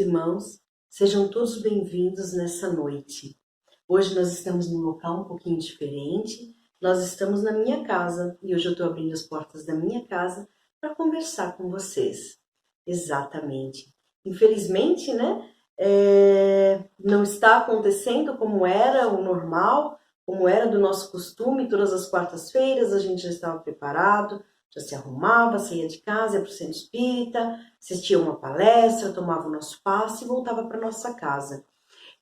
irmãos, sejam todos bem-vindos nessa noite. Hoje nós estamos num local um pouquinho diferente, nós estamos na minha casa e hoje eu estou abrindo as portas da minha casa para conversar com vocês. Exatamente. Infelizmente, né, não está acontecendo como era o normal, como era do nosso costume, todas as quartas-feiras a gente já estava preparado, já se arrumava, saía de casa, ia para o centro espírita, assistia uma palestra, tomava o nosso passe e voltava para nossa casa.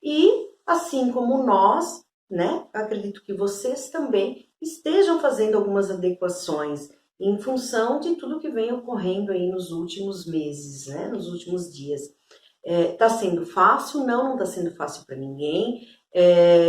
E assim como nós, né, acredito que vocês também estejam fazendo algumas adequações em função de tudo que vem ocorrendo aí nos últimos meses, né, nos últimos dias. Tá sendo fácil? Não está sendo fácil para ninguém.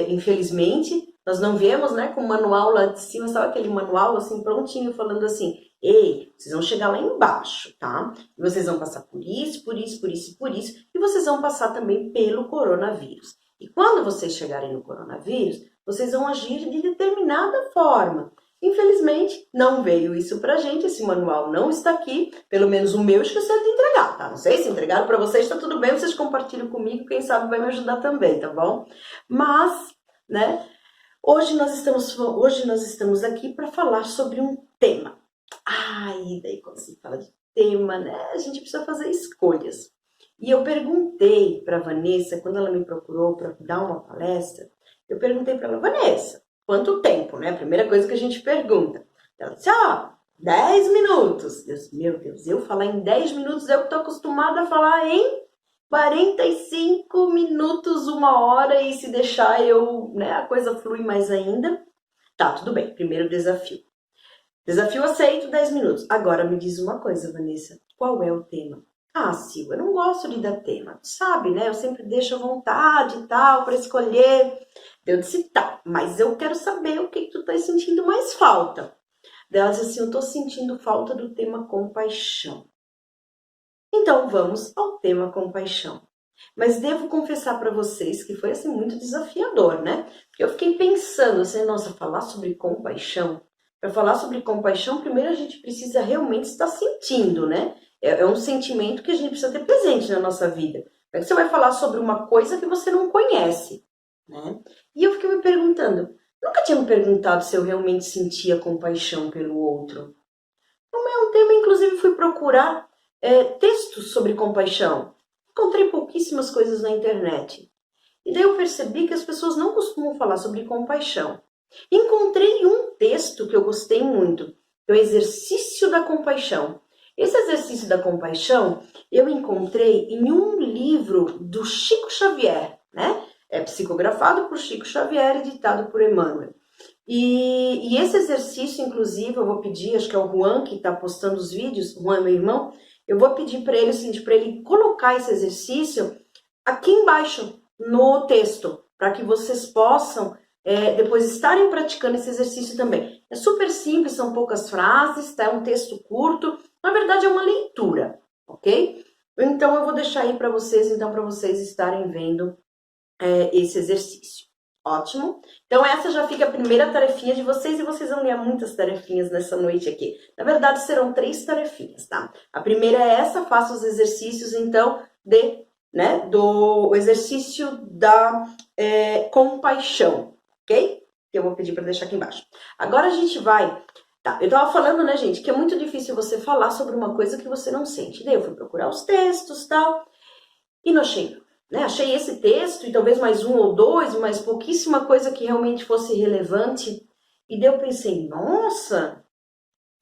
Infelizmente, nós não viemos, né, com o manual lá de cima, sabe aquele manual assim prontinho, falando assim, ei, vocês vão chegar lá embaixo, tá? E vocês vão passar por isso, por isso, por isso, por isso, e vocês vão passar também pelo coronavírus. E quando vocês chegarem no coronavírus, vocês vão agir de determinada forma. Infelizmente, não veio isso pra gente, esse manual não está aqui, pelo menos o meu esqueceu de entregar, tá? Não sei se entregaram pra vocês, tá tudo bem, vocês compartilham comigo, quem sabe vai me ajudar também, tá bom? Mas, né, hoje nós estamos aqui para falar sobre um tema. E daí quando se fala de tema, né, a gente precisa fazer escolhas. E eu perguntei para Vanessa, quando ela me procurou para dar uma palestra, eu perguntei para ela, Vanessa, quanto tempo, né? A primeira coisa que a gente pergunta. Ela disse, 10 minutos. Meu Deus, eu falar em 10 minutos, eu estou acostumada a falar em 45 minutos, 1 hora, e se deixar a coisa flui mais ainda. Tá, tudo bem, primeiro desafio. Desafio aceito, 10 minutos. Agora me diz uma coisa, Vanessa, qual é o tema? Sil, eu não gosto de dar tema, sabe, né? Eu sempre deixo à vontade e tal, para escolher. Eu disse, tá, mas eu quero saber o que tu tá sentindo mais falta. Ela disse assim, eu tô sentindo falta do tema compaixão. Então vamos ao tema compaixão. Mas devo confessar para vocês que foi assim muito desafiador, né? Porque eu fiquei pensando assim, nossa, falar sobre compaixão. Para falar sobre compaixão, primeiro a gente precisa realmente estar sentindo, né? É um sentimento que a gente precisa ter presente na nossa vida. Como é que você vai falar sobre uma coisa que você não conhece, né? E eu fiquei me perguntando, nunca tinha me perguntado se eu realmente sentia compaixão pelo outro. Como é um tema, inclusive fui procurar textos sobre compaixão. Encontrei pouquíssimas coisas na internet. E daí eu percebi que as pessoas não costumam falar sobre compaixão. Encontrei um texto que eu gostei muito, que é o Exercício da Compaixão. Esse exercício da compaixão eu encontrei em um livro do Chico Xavier, né? É psicografado por Chico Xavier e ditado por Emmanuel. E esse exercício, inclusive, eu vou pedir, acho que é o Juan que está postando os vídeos, Juan é meu irmão, eu vou pedir para ele, assim, para ele colocar esse exercício aqui embaixo no texto, para que vocês possam depois estarem praticando esse exercício também. É super simples, são poucas frases, tá? É um texto curto, na verdade é uma leitura, ok? Então eu vou deixar aí para vocês estarem vendo esse exercício. Ótimo? Então essa já fica a primeira tarefinha de vocês e vocês vão ganhar muitas tarefinhas nessa noite aqui. Na verdade serão 3 tarefinhas, tá? A primeira é essa, faça os exercícios então do exercício da compaixão, ok? Que eu vou pedir para deixar aqui embaixo. Agora a gente vai... Tá, eu tava falando, né, gente, que é muito difícil você falar sobre uma coisa que você não sente. Daí eu fui procurar os textos e tal, e não achei. Achei esse texto e talvez mais um ou dois, mas pouquíssima coisa que realmente fosse relevante. E daí eu pensei, nossa,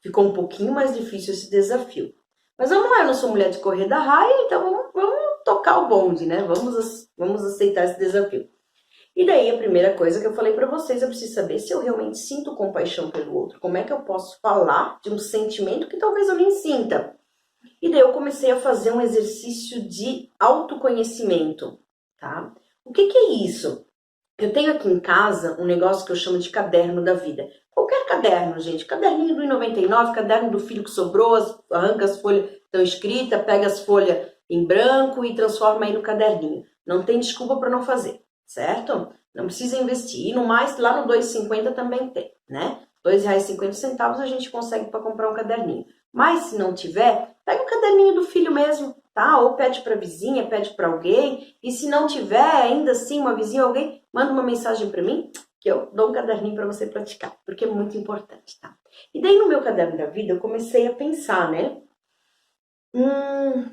ficou um pouquinho mais difícil esse desafio. Mas vamos lá, eu não sou mulher de correr da raia, então vamos tocar o bonde, né? Vamos aceitar esse desafio. E daí a primeira coisa que eu falei para vocês, eu preciso saber se eu realmente sinto compaixão pelo outro. Como é que eu posso falar de um sentimento que talvez eu nem sinta? E daí eu comecei a fazer um exercício de autoconhecimento, tá? O que é isso? Eu tenho aqui em casa um negócio que eu chamo de caderno da vida. Qualquer caderno, gente. Caderninho do 99, caderno do filho que sobrou, arranca as folhas que estão escritas, pega as folhas em branco e transforma aí no caderninho. Não tem desculpa para não fazer, certo? Não precisa investir. E no mais, lá no 2,50 também tem, né? R$2,50 a gente consegue para comprar um caderninho. Mas se não tiver, pega o caderninho do filho mesmo, tá? Ou pede para a vizinha, pede para alguém. E se não tiver ainda assim uma vizinha ou alguém, manda uma mensagem para mim, que eu dou um caderninho para você praticar, porque é muito importante, tá? E daí no meu caderno da vida eu comecei a pensar, né?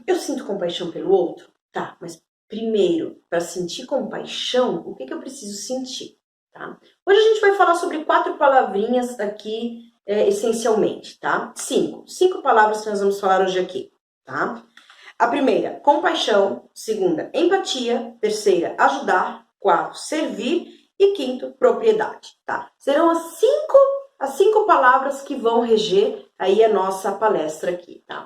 Eu sinto compaixão pelo outro? Tá, mas primeiro, para sentir compaixão, o que eu preciso sentir? Tá? Hoje a gente vai falar sobre 4 palavrinhas aqui, essencialmente, tá? 5 palavras que nós vamos falar hoje aqui, tá? A primeira, compaixão. Segunda, empatia. Terceira, ajudar. 4, servir. E 5, propriedade, tá? Serão as cinco palavras que vão reger aí a nossa palestra aqui, tá?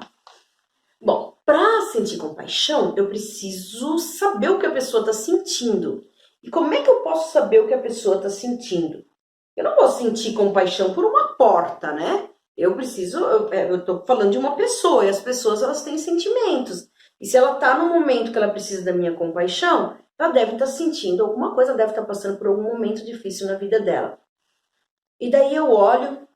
Bom, para sentir compaixão, eu preciso saber o que a pessoa está sentindo. E como é que eu posso saber o que a pessoa está sentindo? Eu não vou sentir compaixão por uma porta, né? Eu estou falando de uma pessoa, e as pessoas elas têm sentimentos. E se ela está no momento que ela precisa da minha compaixão, ela deve estar sentindo alguma coisa, deve estar passando por algum momento difícil na vida dela. E daí eu olho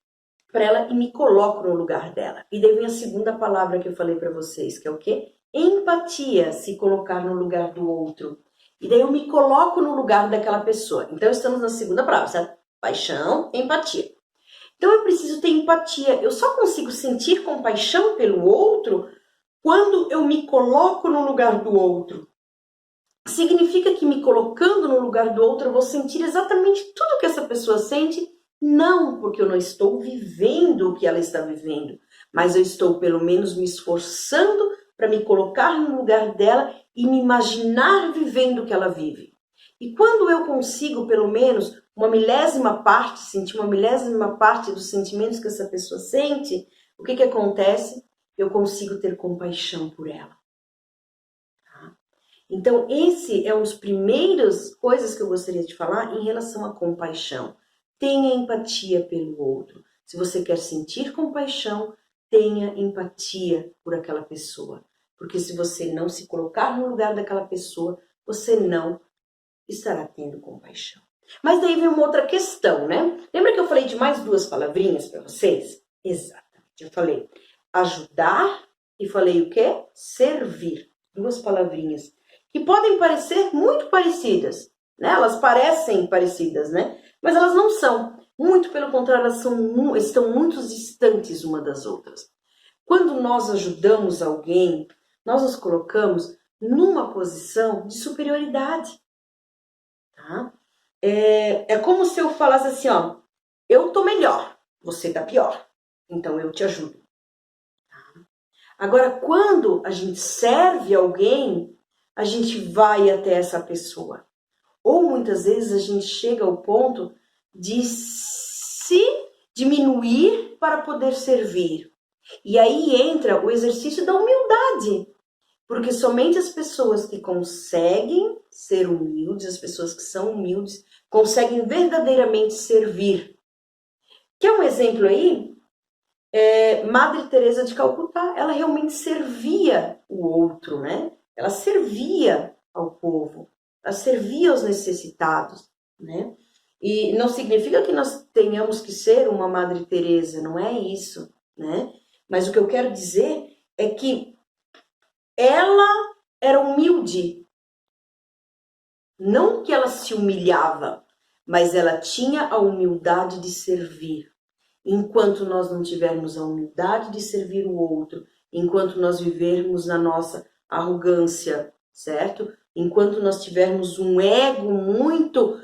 para ela e me coloco no lugar dela. E daí vem a segunda palavra que eu falei para vocês, que é o quê? Empatia, se colocar no lugar do outro. E daí eu me coloco no lugar daquela pessoa. Então estamos na segunda palavra, certo? Paixão, empatia. Então eu preciso ter empatia. Eu só consigo sentir compaixão pelo outro quando eu me coloco no lugar do outro. Significa que me colocando no lugar do outro eu vou sentir exatamente tudo que essa pessoa sente. Não porque eu não estou vivendo o que ela está vivendo, mas eu estou pelo menos me esforçando para me colocar no lugar dela e me imaginar vivendo o que ela vive. E quando eu consigo pelo menos uma milésima parte, sentir uma milésima parte dos sentimentos que essa pessoa sente, o que acontece? Eu consigo ter compaixão por ela. Tá? Então esse é um dos primeiras coisas que eu gostaria de falar em relação à compaixão. Tenha empatia pelo outro. Se você quer sentir compaixão, tenha empatia por aquela pessoa. Porque se você não se colocar no lugar daquela pessoa, você não estará tendo compaixão. Mas daí vem uma outra questão, né? Lembra que eu falei de mais 2 palavrinhas para vocês? Exatamente. Eu falei ajudar e falei o quê? Servir. 2 palavrinhas que podem parecer muito parecidas, né? Elas parecem parecidas, né? Mas elas não são. Muito pelo contrário, elas estão muito distantes uma das outras. Quando nós ajudamos alguém, nós nos colocamos numa posição de superioridade. Tá? É como se eu falasse assim, ó, eu tô melhor, você tá pior, então eu te ajudo. Tá? Agora, quando a gente serve alguém, a gente vai até essa pessoa. Ou muitas vezes a gente chega ao ponto de se diminuir para poder servir. E aí entra o exercício da humildade. Porque somente as pessoas que conseguem ser humildes, as pessoas que são humildes, conseguem verdadeiramente servir. Quer um exemplo aí? Madre Teresa de Calcutá, ela realmente servia o outro, né? Ela servia ao povo. Ela servia aos necessitados, né? E não significa que nós tenhamos que ser uma Madre Teresa, não é isso, né? Mas o que eu quero dizer é que ela era humilde. Não que ela se humilhava, mas ela tinha a humildade de servir. Enquanto nós não tivermos a humildade de servir o outro, enquanto nós vivermos na nossa arrogância, certo? Enquanto nós tivermos um ego muito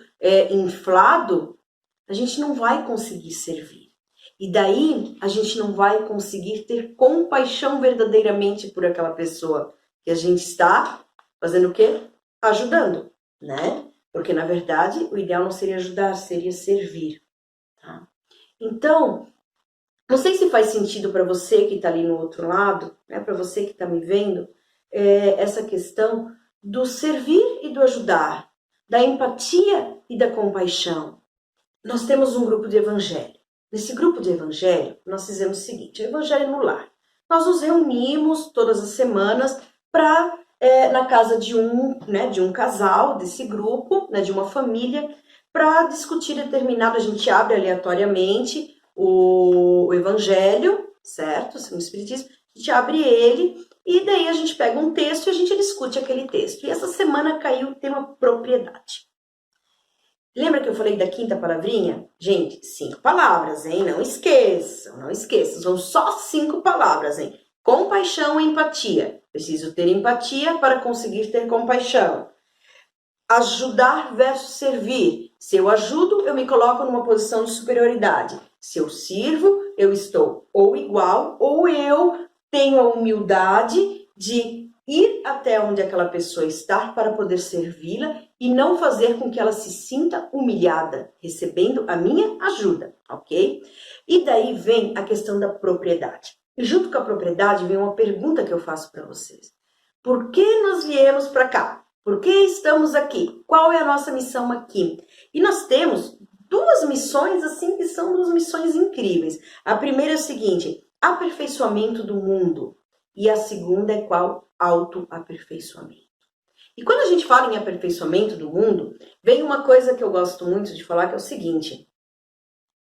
inflado, a gente não vai conseguir servir. E daí a gente não vai conseguir ter compaixão verdadeiramente por aquela pessoa que a gente está fazendo o quê? Ajudando, né? Porque na verdade o ideal não seria ajudar, seria servir, tá? Então, não sei se faz sentido para você que está ali no outro lado, né? Para você que está me vendo, essa questão do servir e do ajudar, da empatia e da compaixão. Nós temos um grupo de evangelho. Nesse grupo de evangelho, nós fizemos o seguinte, o evangelho no lar. Nós nos reunimos todas as semanas para, na casa de um casal, desse grupo, né, de uma família, para discutir determinado, a gente abre aleatoriamente o evangelho, certo? O Espiritismo, a gente abre ele E daí a gente pega um texto e a gente discute aquele texto. E essa semana caiu o tema propriedade. Lembra que eu falei da quinta palavrinha? Gente, 5 palavras, hein? Não esqueçam, não esqueçam. São só 5 palavras, hein? Compaixão e empatia. Preciso ter empatia para conseguir ter compaixão. Ajudar versus servir. Se eu ajudo, eu me coloco numa posição de superioridade. Se eu sirvo, eu estou ou igual, ou eu tenho a humildade de ir até onde aquela pessoa está para poder servi-la e não fazer com que ela se sinta humilhada, recebendo a minha ajuda, ok? E daí vem a questão da propriedade. E junto com a propriedade vem uma pergunta que eu faço para vocês. Por que nós viemos para cá? Por que estamos aqui? Qual é a nossa missão aqui? E nós temos 2 missões assim que são 2 missões incríveis. A primeira é o seguinte, aperfeiçoamento do mundo. E a segunda é qual? Autoaperfeiçoamento. E quando a gente fala em aperfeiçoamento do mundo, vem uma coisa que eu gosto muito de falar, que é o seguinte,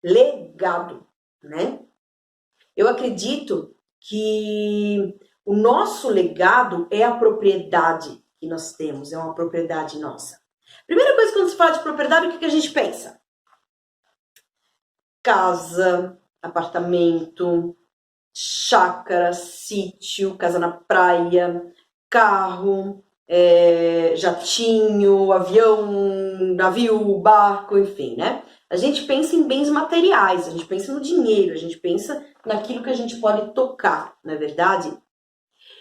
legado, né? Eu acredito que o nosso legado é a propriedade que nós temos, é uma propriedade nossa. Primeira coisa, quando se fala de propriedade, o que a gente pensa? Casa, apartamento, chácara, sítio, casa na praia, carro, jatinho, avião, navio, barco, enfim, né? A gente pensa em bens materiais, a gente pensa no dinheiro, a gente pensa naquilo que a gente pode tocar, não é verdade?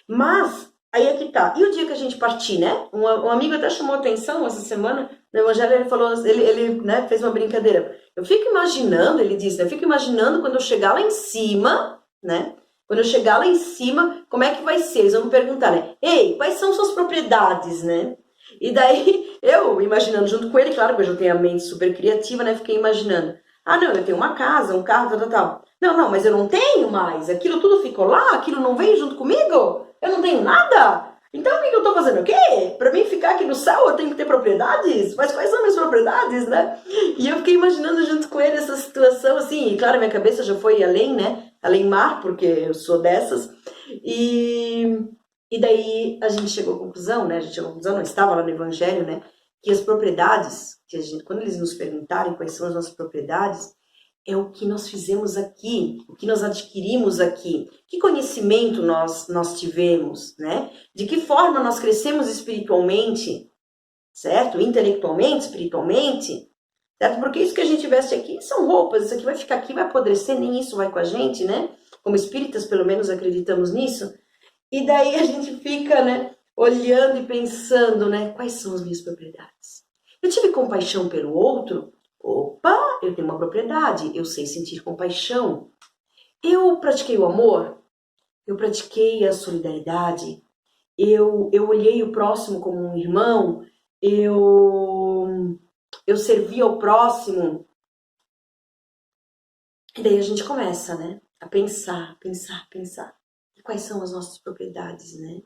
Mas, aí é que tá. E o dia que a gente partir, né? Um amigo até chamou atenção essa semana, no Evangelho ele falou, ele né, fez uma brincadeira. Eu fico imaginando, ele disse, eu fico imaginando quando eu chegar lá em cima, né? Quando eu chegar lá em cima, como é que vai ser? Eles vão me perguntar, né? Ei, quais são suas propriedades, né? E daí, eu imaginando junto com ele, claro que eu já tenho a mente super criativa, né? Fiquei imaginando. Ah, não, eu tenho uma casa, um carro, tal, tal, tal. Não, mas eu não tenho mais. Aquilo tudo ficou lá, aquilo não veio junto comigo? Eu não tenho nada? Então o que eu tô fazendo? O quê? Pra mim ficar aqui no céu eu tenho que ter propriedades? Mas quais são minhas propriedades, né? E eu fiquei imaginando junto com ele essa situação, assim, e claro, minha cabeça já foi além, né? Além mar, porque eu sou dessas. E daí a gente chegou à conclusão, né? A gente chegou à conclusão, não estava lá no Evangelho, né? Que as propriedades, que a gente, quando eles nos perguntarem quais são as nossas propriedades, é o que nós fizemos aqui, o que nós adquirimos aqui, que conhecimento nós tivemos, né? De que forma nós crescemos espiritualmente, certo? Intelectualmente, espiritualmente, certo? Porque isso que a gente veste aqui são roupas, isso aqui vai ficar aqui, vai apodrecer, nem isso vai com a gente, né? Como espíritas, pelo menos, acreditamos nisso. E daí a gente fica, né, olhando e pensando, né? Quais são as minhas propriedades? Eu tive compaixão pelo outro? Opa, eu tenho uma propriedade, eu sei sentir compaixão. Eu pratiquei o amor, eu pratiquei a solidariedade, eu olhei o próximo como um irmão, eu servi ao próximo. E daí a gente começa, né, a pensar. E quais são as nossas propriedades, né?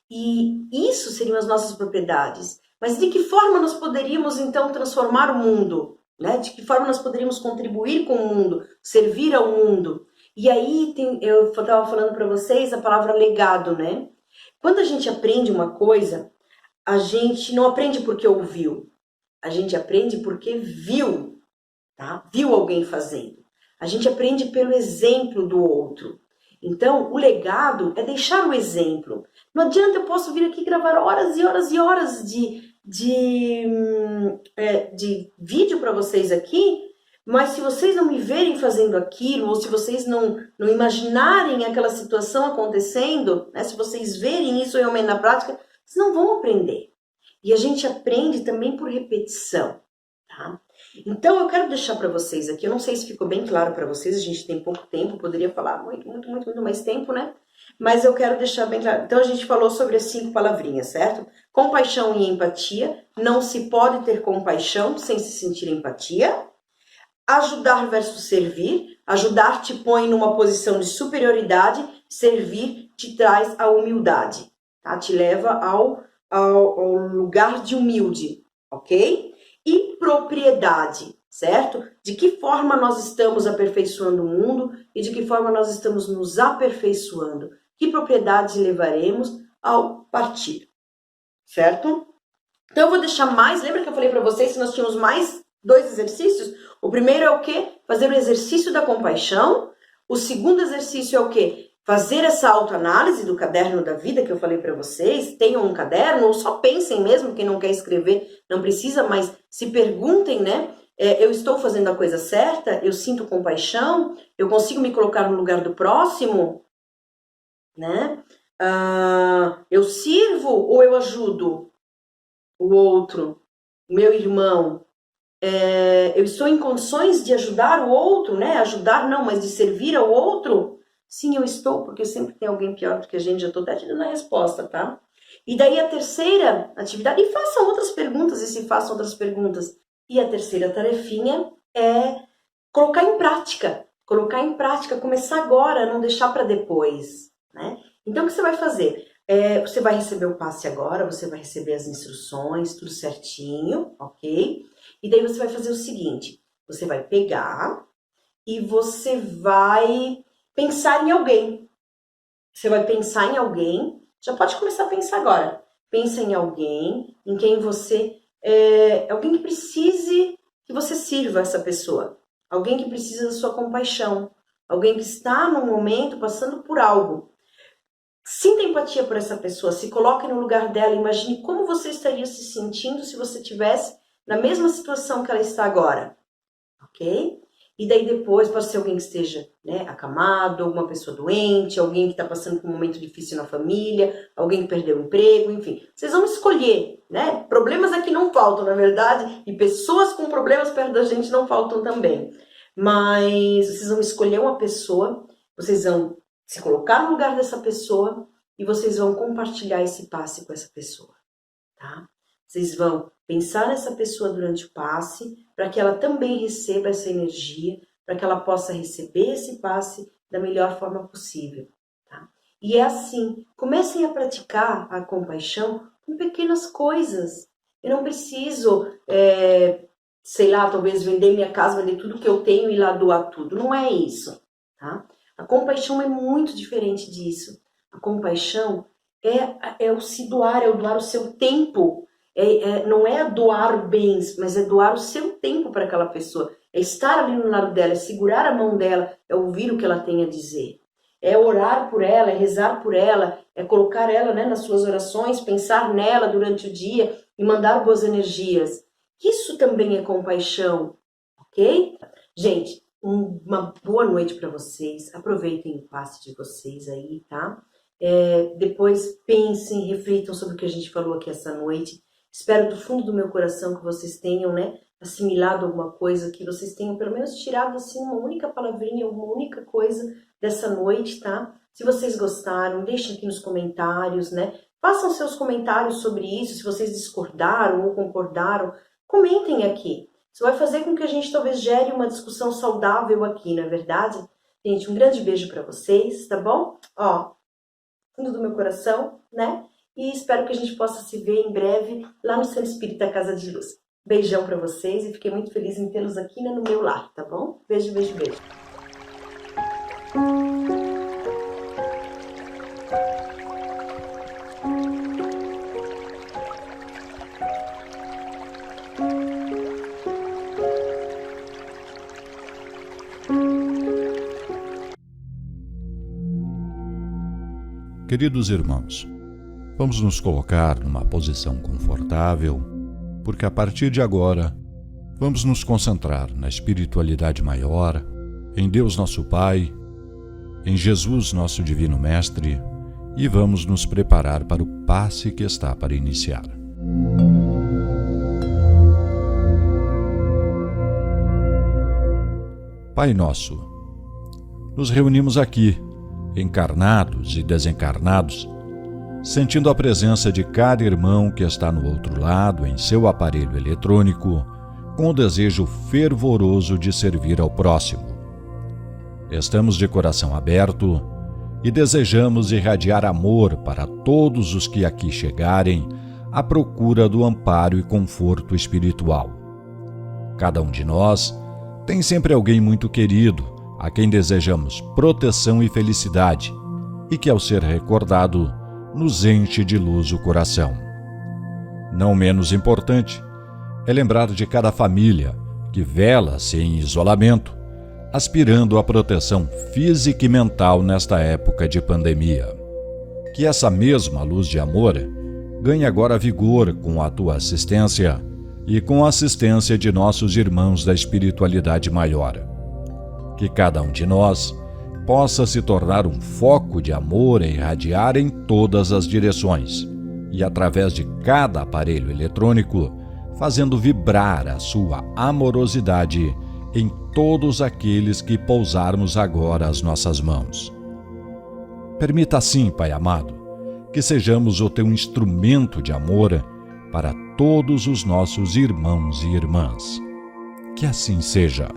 E isso seriam as nossas propriedades. Mas de que forma nós poderíamos, então, transformar o mundo? Né? De que forma nós poderíamos contribuir com o mundo, servir ao mundo? E aí, eu estava falando para vocês a palavra legado, né? Quando a gente aprende uma coisa, a gente não aprende porque ouviu. A gente aprende porque viu, tá? Viu alguém fazendo. A gente aprende pelo exemplo do outro. Então, o legado é deixar o exemplo. Não adianta, eu posso vir aqui gravar horas e horas e horas de vídeo para vocês aqui, mas se vocês não me verem fazendo aquilo, ou se vocês não imaginarem aquela situação acontecendo, né, se vocês verem isso realmente na prática, vocês não vão aprender. E a gente aprende também por repetição, tá? Então eu quero deixar para vocês aqui, eu não sei se ficou bem claro para vocês, a gente tem pouco tempo, poderia falar muito mais tempo, né? Mas eu quero deixar bem claro. Então a gente falou sobre as 5 palavrinhas, certo? Compaixão e empatia. Não se pode ter compaixão sem se sentir empatia. Ajudar versus servir. Ajudar te põe numa posição de superioridade. Servir te traz a humildade, tá? Te leva ao lugar de humilde, ok? E propriedade, certo? De que forma nós estamos aperfeiçoando o mundo e de que forma nós estamos nos aperfeiçoando. Que propriedades levaremos ao partir, certo? Então eu vou deixar mais, lembra que eu falei para vocês que nós tínhamos mais 2 exercícios? O primeiro é o quê? Fazer o exercício da compaixão. O segundo exercício é o quê? Fazer essa autoanálise do caderno da vida que eu falei para vocês. Tenham um caderno ou só pensem mesmo, quem não quer escrever não precisa, mas se perguntem, né? Eu estou fazendo a coisa certa? Eu sinto compaixão? Eu consigo me colocar no lugar do próximo? Né? Eu sirvo ou eu ajudo o outro, o meu irmão? Eu estou em condições de ajudar o outro, né? Ajudar não, mas de servir ao outro? Sim, eu estou, porque sempre tem alguém pior do que a gente, já estou até te dando a resposta, tá? E daí a terceira atividade, e façam outras perguntas, e se façam outras perguntas. E a terceira tarefinha é colocar em prática, começar agora, não deixar para depois, né? Então, o que você vai fazer? Você vai receber o passe agora, você vai receber as instruções, tudo certinho, ok? E daí você vai fazer o seguinte, você vai pegar e você vai pensar em alguém. Você vai pensar em alguém, já pode começar a pensar agora. Pensa em alguém, em quem você... alguém que precise que você sirva essa pessoa. Alguém que precisa da sua compaixão. Alguém que está num momento passando por algo. Sinta empatia por essa pessoa, se coloque no lugar dela, imagine como você estaria se sentindo se você estivesse na mesma situação que ela está agora, ok? E daí depois pode ser alguém que esteja, né, acamado, alguma pessoa doente, alguém que está passando por um momento difícil na família, alguém que perdeu o emprego, enfim. Vocês vão escolher, né? Problemas aqui não faltam, na verdade, e pessoas com problemas perto da gente não faltam também. Mas vocês vão escolher uma pessoa, vocês vão se colocar no lugar dessa pessoa e vocês vão compartilhar esse passe com essa pessoa, tá? Vocês vão pensar nessa pessoa durante o passe para que ela também receba essa energia, para que ela possa receber esse passe da melhor forma possível, tá? E é assim, comecem a praticar a compaixão com pequenas coisas. Eu não preciso, sei lá, talvez vender minha casa, vender tudo que eu tenho e ir lá doar tudo. Não é isso, tá? A compaixão é muito diferente disso. A compaixão é o se doar, é o doar o seu tempo. Não é doar bens, mas é doar o seu tempo para aquela pessoa. É estar ali no lado dela, é segurar a mão dela, é ouvir o que ela tem a dizer. É orar por ela, é rezar por ela, é colocar ela, né, nas suas orações, pensar nela durante o dia e mandar boas energias. Isso também é compaixão, ok? Gente, uma boa noite para vocês, aproveitem o passe de vocês aí, tá? Depois pensem, reflitam sobre o que a gente falou aqui essa noite. Espero do fundo do meu coração que vocês tenham, né, assimilado alguma coisa, que vocês tenham pelo menos tirado assim uma única palavrinha, uma única coisa dessa noite, tá? Se vocês gostaram, deixem aqui nos comentários, né? Façam seus comentários sobre isso, se vocês discordaram ou concordaram, comentem aqui. Isso vai fazer com que a gente talvez gere uma discussão saudável aqui, não é verdade? Gente, um grande beijo para vocês, tá bom? Ó, fundo do meu coração, né? E espero que a gente possa se ver em breve lá no Centro Espírita Casa de Luz. Beijão para vocês e fiquei muito feliz em tê-los aqui, né, no meu lar, tá bom? Beijo, beijo, beijo. Queridos irmãos, vamos nos colocar numa posição confortável, porque a partir de agora vamos nos concentrar na espiritualidade maior, em Deus nosso Pai, em Jesus nosso Divino Mestre, e vamos nos preparar para o passe que está para iniciar. Pai nosso, nos reunimos aqui, encarnados e desencarnados, sentindo a presença de cada irmão que está no outro lado em seu aparelho eletrônico, com o desejo fervoroso de servir ao próximo. Estamos de coração aberto e desejamos irradiar amor para todos os que aqui chegarem à procura do amparo e conforto espiritual. Cada um de nós tem sempre alguém muito querido, a quem desejamos proteção e felicidade, e que, ao ser recordado, nos enche de luz o coração. Não menos importante é lembrar de cada família que vela-se em isolamento, aspirando à proteção física e mental nesta época de pandemia. Que essa mesma luz de amor ganhe agora vigor com a tua assistência e com a assistência de nossos irmãos da espiritualidade maior. Que cada um de nós possa se tornar um foco de amor a irradiar em todas as direções e, através de cada aparelho eletrônico, fazendo vibrar a sua amorosidade em todos aqueles que pousarmos agora as nossas mãos. Permita assim, Pai amado, que sejamos o teu instrumento de amor para todos os nossos irmãos e irmãs. Que assim seja.